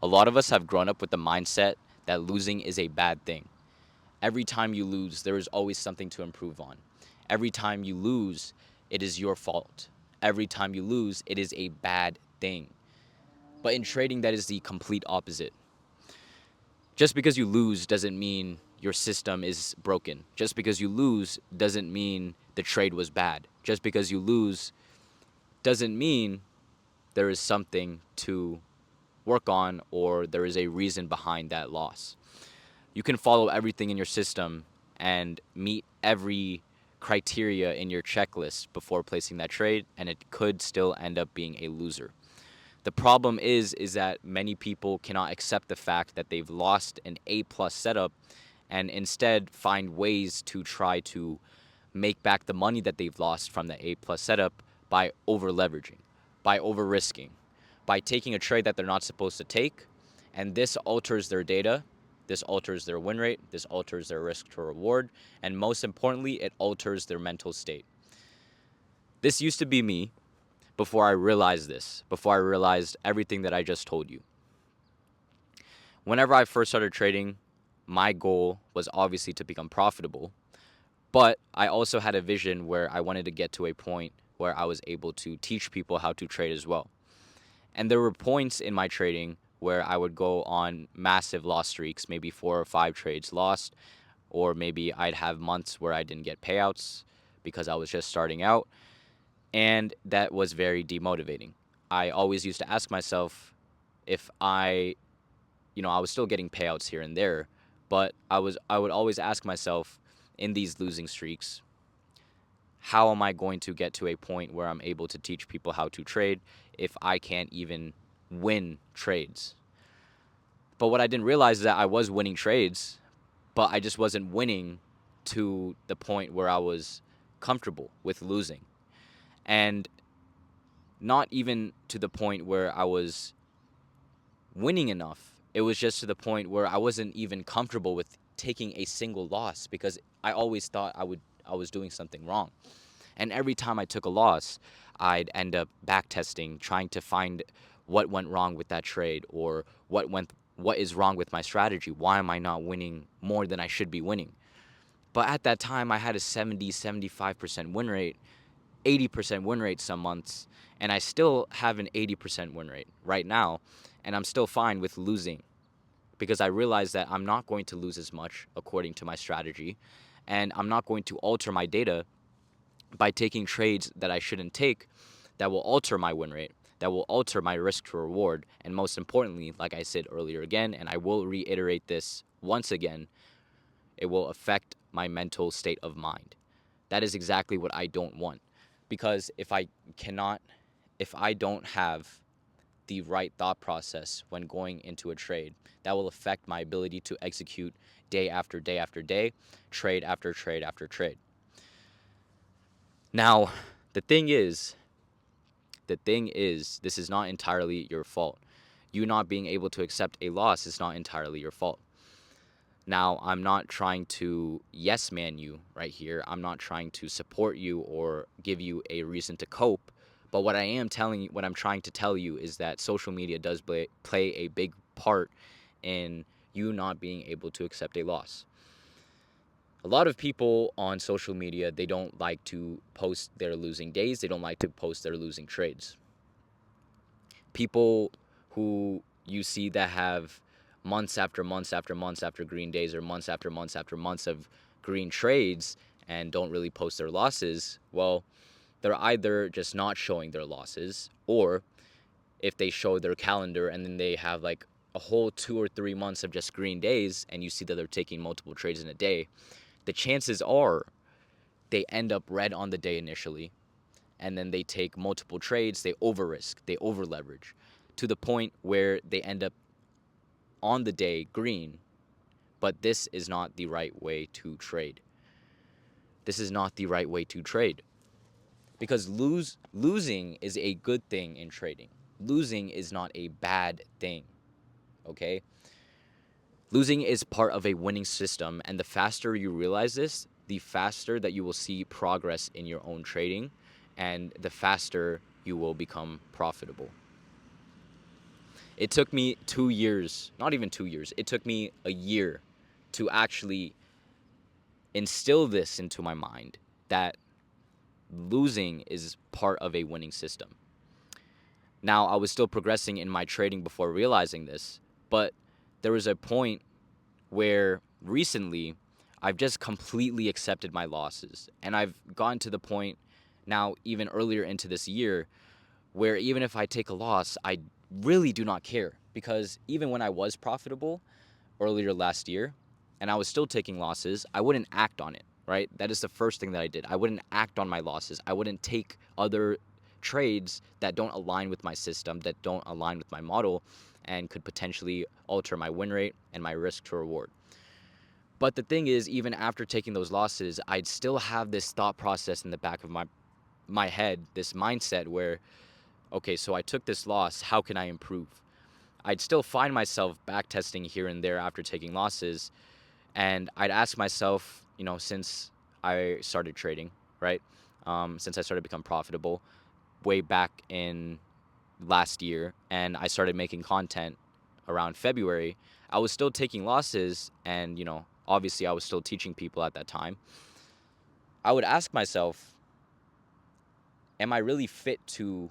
A lot of us have grown up with the mindset that losing is a bad thing. Every time you lose, there is always something to improve on. Every time you lose, it is your fault. Every time you lose, it is a bad thing. But in trading, that is the complete opposite. Just because you lose doesn't mean your system is broken. Just because you lose doesn't mean the trade was bad. Just because you lose doesn't mean there is something to work on or there is a reason behind that loss. You can follow everything in your system and meet every criteria in your checklist before placing that trade, and it could still end up being a loser. The problem is that many people cannot accept the fact that they've lost an A plus setup and instead find ways to try to make back the money that they've lost from the A plus setup by over leveraging, by over risking, by taking a trade that they're not supposed to take. And this alters their data, this alters their win rate, this alters their risk to reward, and most importantly, it alters their mental state. This used to be me before I realized this, before I realized everything that I just told you. Whenever I first started trading, my goal was obviously to become profitable, but I also had a vision where I wanted to get to a point where I was able to teach people how to trade as well. And there were points in my trading where I would go on massive loss streaks, maybe 4 or 5 trades lost, or maybe I'd have months where I didn't get payouts because I was just starting out. And that was very demotivating. I always used to ask myself if I was still getting payouts here and there, but I would always ask myself in these losing streaks, how am I going to get to a point where I'm able to teach people how to trade if I can't even win trades? But what I didn't realize is that I was winning trades, but I just wasn't winning to the point where I was comfortable with losing. And not even to the point where I was winning enough. It was just to the point where I wasn't even comfortable with taking a single loss because I always thought I was doing something wrong. And every time I took a loss, I'd end up back testing, trying to find what went wrong with that trade or what is wrong with my strategy. Why am I not winning more than I should be winning? But at that time I had a 75% win rate, 80% win rate some months, and I still have an 80% win rate right now, and I'm still fine with losing because I realize that I'm not going to lose as much according to my strategy, and I'm not going to alter my data by taking trades that I shouldn't take that will alter my win rate, that will alter my risk to reward, and most importantly, like I said earlier again, and I will reiterate this once again, it will affect my mental state of mind. That is exactly what I don't want. Because if I don't have the right thought process when going into a trade, that will affect my ability to execute day after day after day, trade after trade after trade. Now, the thing is, this is not entirely your fault. You not being able to accept a loss is not entirely your fault. Now, I'm not trying to yes man you right here. I'm not trying to support you or give you a reason to cope. But what I'm trying to tell you is that social media does play a big part in you not being able to accept a loss. A lot of people on social media, they don't like to post their losing days. They don't like to post their losing trades. People who you see that have months after months after months after green days or months after months after months of green trades and don't really post their losses, well, they're either just not showing their losses, or if they show their calendar and then they have like a whole 2 or 3 months of just green days and you see that they're taking multiple trades in a day, the chances are they end up red on the day initially, and then they take multiple trades, they over risk, they over leverage to the point where they end up on the day green. But this is not the right way to trade. This is not the right way to trade because losing is a good thing in trading. Losing is not a bad thing, okay? Losing is part of a winning system, and the faster you realize this, the faster that you will see progress in your own trading, and the faster you will become profitable. It took me 2 years, not even 2 years, it took me a year to actually instill this into my mind that losing is part of a winning system. Now, I was still progressing in my trading before realizing this, but there was a point where recently I've just completely accepted my losses. And I've gotten to the point now, even earlier into this year, where even if I take a loss, I really do not care. Because even when I was profitable earlier last year and I was still taking losses, I wouldn't act on it, right? That is the first thing that I did. I wouldn't act on my losses. I wouldn't take other trades that don't align with my system, that don't align with my model, and could potentially alter my win rate and my risk to reward. But the thing is, even after taking those losses, I'd still have this thought process in the back of my head, this mindset where, okay, so I took this loss, how can I improve? I'd still find myself backtesting here and there after taking losses, and I'd ask myself, since I started trading, right? Since I started to become profitable way back in last year, and I started making content around February, I was still taking losses, and obviously I was still teaching people at that time. I would ask myself, am I really fit to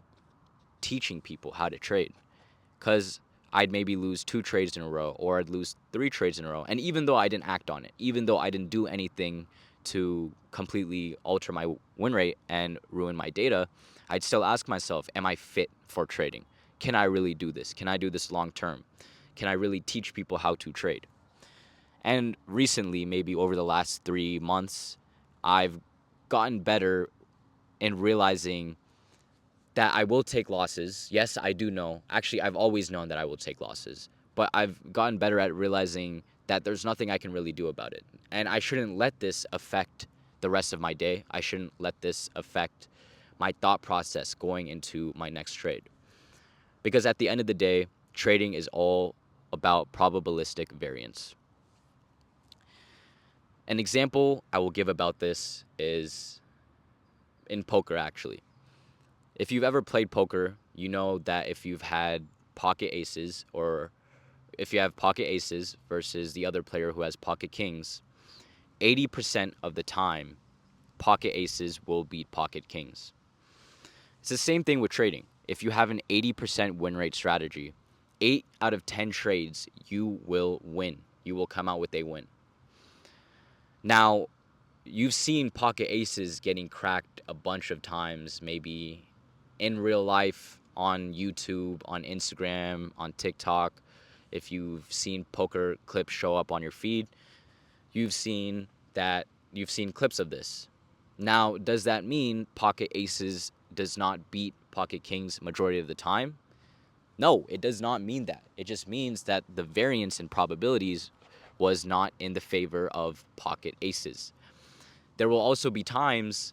teaching people how to trade? Because I'd maybe lose 2 trades in a row, or I'd lose 3 trades in a row. And even though I didn't act on it, even though I didn't do anything to completely alter my win rate and ruin my data, I'd still ask myself, am I fit for trading? Can I really do this? Can I do this long term? Can I really teach people how to trade? And recently, maybe over the last 3 months, I've gotten better in realizing that I will take losses. Yes, I do know. Actually, I've always known that I will take losses. But I've gotten better at realizing that there's nothing I can really do about it. And I shouldn't let this affect the rest of my day. I shouldn't let this affect my thought process going into my next trade. Because at the end of the day, trading is all about probabilistic variance. An example I will give about this is in poker, actually. If you've ever played poker, you know that if you've had pocket aces, or if you have pocket aces versus the other player who has pocket kings, 80% of the time, pocket aces will beat pocket kings. It's the same thing with trading. If you have an 80% win rate strategy, 8 out of 10 trades, you will win. You will come out with a win. Now, you've seen pocket aces getting cracked a bunch of times, maybe in real life, on YouTube, on Instagram, on TikTok. If you've seen poker clips show up on your feed, you've seen clips of this. Now, does that mean pocket aces does not beat pocket kings majority of the time? No, it does not mean that. It just means that the variance in probabilities was not in the favor of pocket aces. There will also be times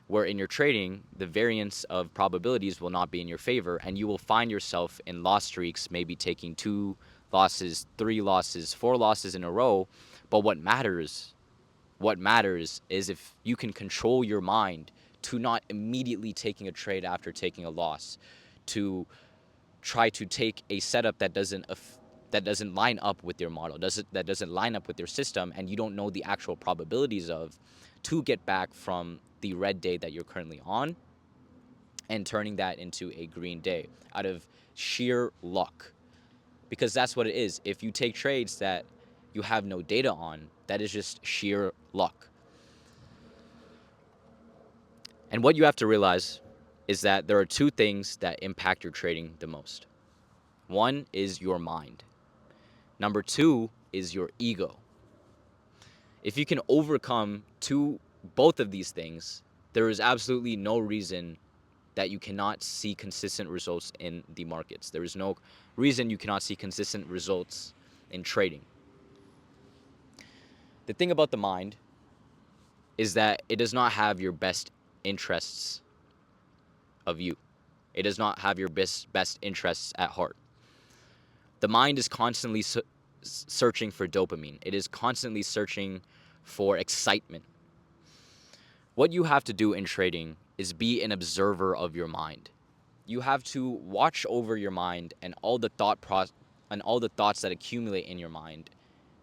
where in your trading, the variance of probabilities will not be in your favor, and you will find yourself in loss streaks, maybe taking 2 losses, 3 losses, 4 losses in a row. But what matters is if you can control your mind to not immediately taking a trade after taking a loss, to try to take a setup that doesn't line up with your model, that doesn't line up with your system, and you don't know the actual probabilities of, to get back from the red day that you're currently on and turning that into a green day out of sheer luck. Because that's what it is. If you take trades that you have no data on, that is just sheer luck. And what you have to realize is that there are 2 things that impact your trading the most. One is your mind. Number 2 is your ego. If you can overcome both of these things, there is absolutely no reason that you cannot see consistent results in the markets. There is no reason you cannot see consistent results in trading. The thing about the mind is that it does not have your best interests of you. It does not have your best interests at heart. The mind is constantly searching for dopamine. It is constantly searching for excitement. What you have to do in trading is be an observer of your mind. You have to watch over your mind and all the thoughts that accumulate in your mind,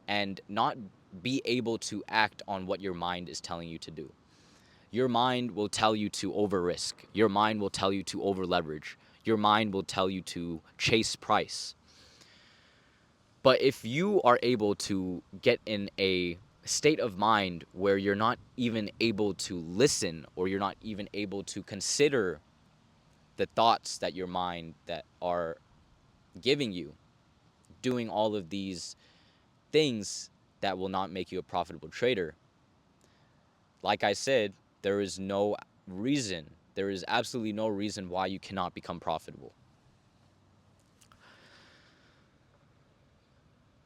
and not be able to act on what your mind is telling you to do. Your mind will tell you to over risk. Your mind will tell you to over leverage. Your mind will tell you to chase price. But if you are able to get in a state of mind where you're not even able to listen, or you're not even able to consider the thoughts that your mind that are giving you, doing all of these things that will not make you a profitable trader, like I said, there is no reason, there is absolutely no reason why you cannot become profitable.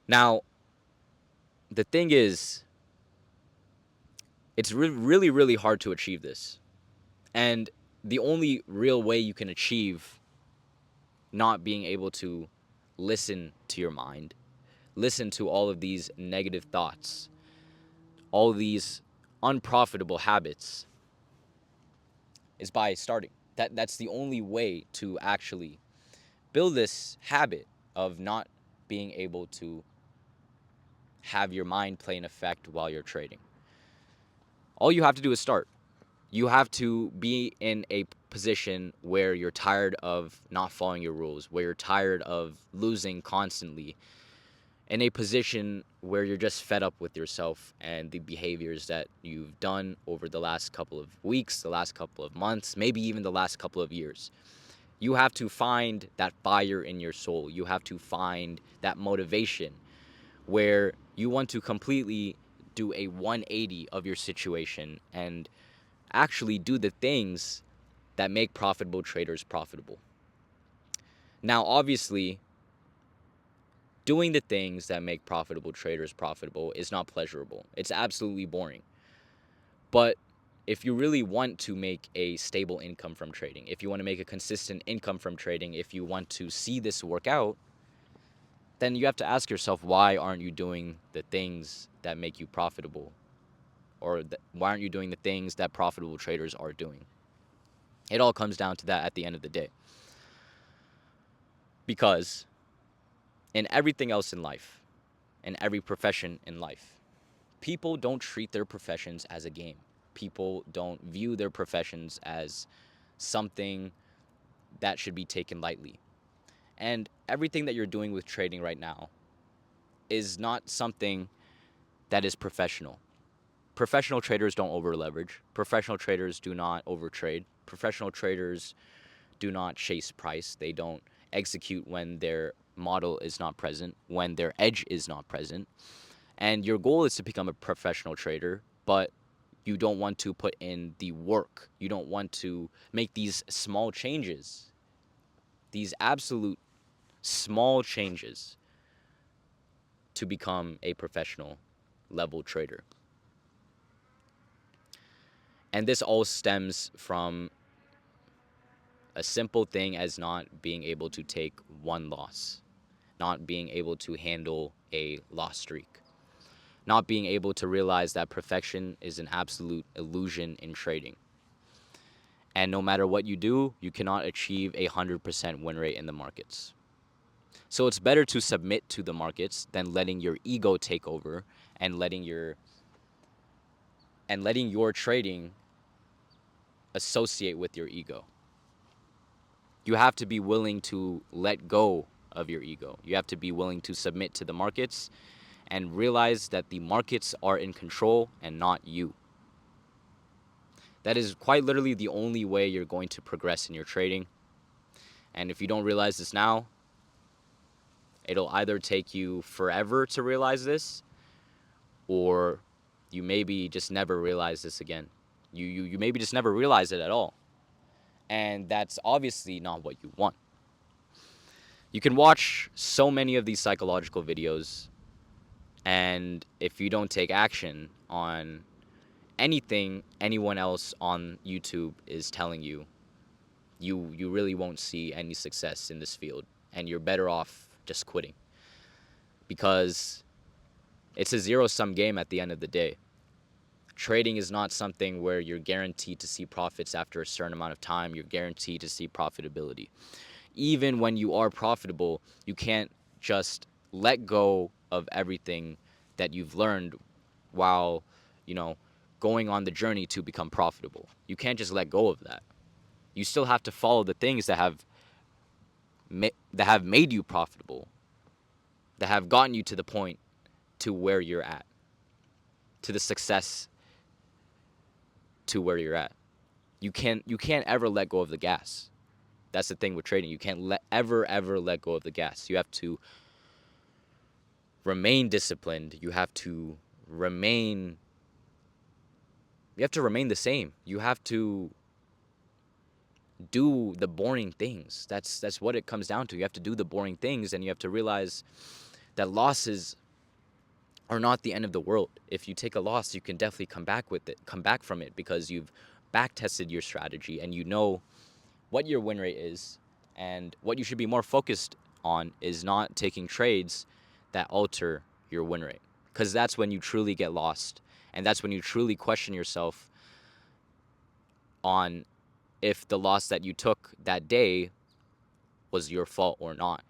Now, the thing is, it's really, really hard to achieve this. And the only real way you can achieve not being able to listen to your mind, listen to all of these negative thoughts, all these unprofitable habits, is by starting. That's the only way to actually build this habit of not being able to have your mind play an effect while you're trading. All you have to do is start. You have to be in a position where you're tired of not following your rules, where you're tired of losing constantly, in a position where you're just fed up with yourself and the behaviors that you've done over the last couple of weeks, the last couple of months, maybe even the last couple of years. You have to find that fire in your soul. You have to find that motivation where you want to completely do a 180 of your situation and actually do the things that make profitable traders profitable. Now, obviously, doing the things that make profitable traders profitable is not pleasurable. It's absolutely boring. But if you really want to make a stable income from trading, if you want to make a consistent income from trading, if you want to see this work out, then you have to ask yourself, why aren't you doing the things that make you profitable? Or why aren't you doing the things that profitable traders are doing? It all comes down to that at the end of the day. Because in everything else in life, in every profession in life, people don't treat their professions as a game. People don't view their professions as something that should be taken lightly. And everything that you're doing with trading right now is not something that is professional. Professional traders don't over leverage. Professional traders do not overtrade. Professional traders do not chase price. They don't execute when their model is not present, when their edge is not present. And your goal is to become a professional trader, but you don't want to put in the work. You don't want to make these small changes, these absolute small changes, to become a professional level trader. And this all stems from a simple thing as not being able to take one loss, not being able to handle a loss streak, not being able to realize that perfection is an absolute illusion in trading. And no matter what you do, you cannot achieve a 100% win rate in the markets. So it's better to submit to the markets than letting your ego take over and letting your trading associate with your ego. You have to be willing to let go of your ego. You have to be willing to submit to the markets and realize that the markets are in control and not you. That is quite literally the only way you're going to progress in your trading. And if you don't realize this now, it'll either take you forever to realize this, or you maybe just never realize this again. You maybe just never realize it at all. And that's obviously not what you want. You can watch so many of these psychological videos, and if you don't take action on anything anyone else on YouTube is telling you, you really won't see any success in this field, and you're better off just quitting, because it's a zero-sum game at the end of the day. Trading is not something where you're guaranteed to see profits after a certain amount of time. You're guaranteed to see profitability. Even when you are profitable, you can't just let go of everything that you've learned while, you know, going on the journey to become profitable. You can't just let go of that. You still have to follow the things that have made you profitable, that have gotten you to the point to where you're at, to the success to where you're at. You can't ever let go of the gas. That's the thing with trading. You can't ever let go of the gas. You have to remain disciplined. You have to remain the same. You have to do the boring things. That's what it comes down to. You have to do the boring things, and you have to realize that losses are not the end of the world. If you take a loss, you can definitely come back from it, because you've back tested your strategy and you know what your win rate is. And what you should be more focused on is not taking trades that alter your win rate, because that's when you truly get lost, and that's when you truly question yourself on if the loss that you took that day was your fault or not.